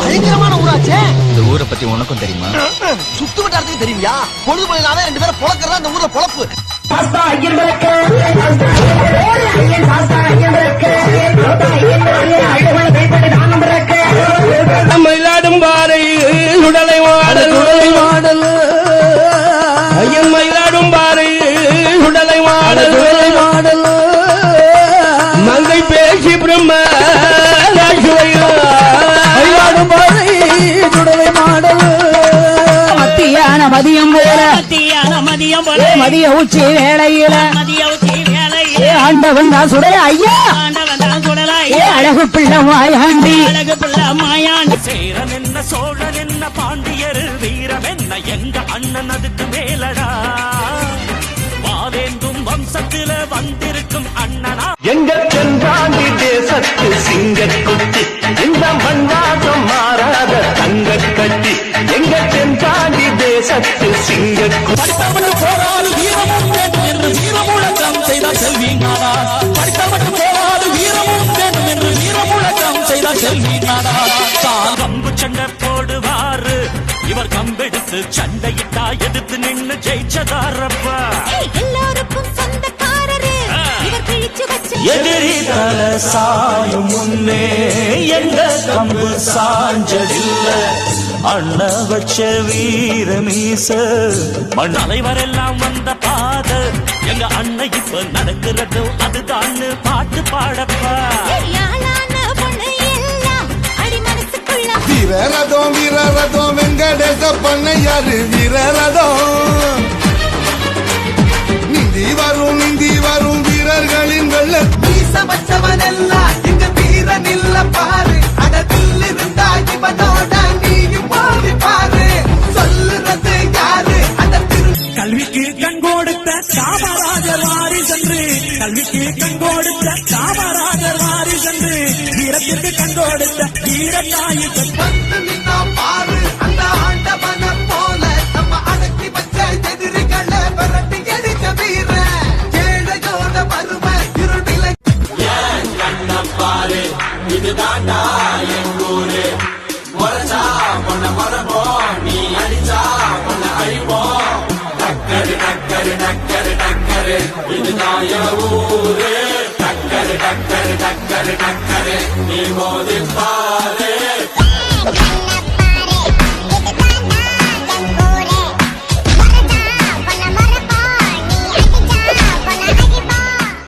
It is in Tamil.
பயங்கரமான ஊராச்சே. இந்த ஊரை பத்தி உனக்கும் தெரியுமா? சுத்து வட்டாரத்துக்கு தெரியுமா? பொழுது மணினாவே 2 பேரும் பொழக்கிறதா இந்த ஊர்ல பொழப்பு. மயிலாடும் பாறை உடலை வாடல் வாடல் ஐயன் மயிலாடும் பாறை உடலை வாடல் வாடல் மங்கை பேசி பிரம்ம மயிலாடும் பாறை உடலை மாடல் மத்தியான மதியம் போல மதிய உச்சி வேளையில ஆண்டவன் தான் சுடல ஐயா அழகு பிள்ளை மாயாண்டி சேரன் என்ன சோழன் என்ன பாண்டியர் வீரம் என்ன எங்க அண்ணன் அதுக்கு மேலடா வாவேந்தும் வம்சத்தில வந்திருக்கும் அண்ணனா எங்க தென்பாண்டி தேசத்து சிங்கக்குட்டி இந்த மண்ணாகம் மாறாத தங்க கட்டி எங்க தென்பாண்டி தேசத்து சிங்கக்குட்டி போராடு வீரமும் வேண்டும் என்று வீரமுழக்கம் செய்தார் செல்வி நாடா படித்தவன் போராடு வீரமும் வேண்டும் என்று வீரமுழக்கம் செய்தார் செல்வி நாடா கம்பு சண்டை போடுவாரு இவர் கம்பெடுத்து சண்டையிட்டா எதிர்த்து நின்று ஜெயிச்சதாரப்பா எல்லாருக்கும் சொந்தக்காரரு இவர் கிழிச்சு வச்ச எதிரி தல சாயும் முன்னே எந்த கம்பு சாஞ்சதில்ல அண்ண வச்ச வீர மீச மண் அனைவரெல்லாம் வந்த பாத எங்க அண்ணன் இப்ப நடக்கிறது அதுதான் பாட்டு பாடப்பா வீரரதம் வீரரதம் வெங்கடேச பண்ணையாரு வீரரதம் நீந்தி வரும் வீரர்களின் வெள்ள வீசவச்சவனெல்லாம் எங்க வீரன் இல்ல பாரு. அடத்தில் இருந்தா இவனோட நீயும் போய் பாரு. சொல்லுறது யாரு? கல்விக்கு கண் கொடுத்த காமராஜர் வாரி சென்று கல்விக்கு கண் கொடுத்த காமராஜர் வாரி சென்று வீரத்திற்கு கண் கொடுத்த வீரத்தாயுக்கு வந்து நின்னா பாரு. அந்த ஆண்டவன போல நம்ம அடக்கி வச்ச எதிரிகளை விரட்டி எரிச்ச வீர ஏழையோட வறுமை இருளிலை பாரு இதுதாண்டா என் ஊரு முறைச்சா பொண்ண மரபோம் நீ அடிச்சா பொண்ண அழிப்போம் டக்கரு டக்கரு டக்கரு டக்கரு இதுதான் என் ஊரு டக்கரு டக்கரு டக்கரு டக்கரு நீ மோதி பாரு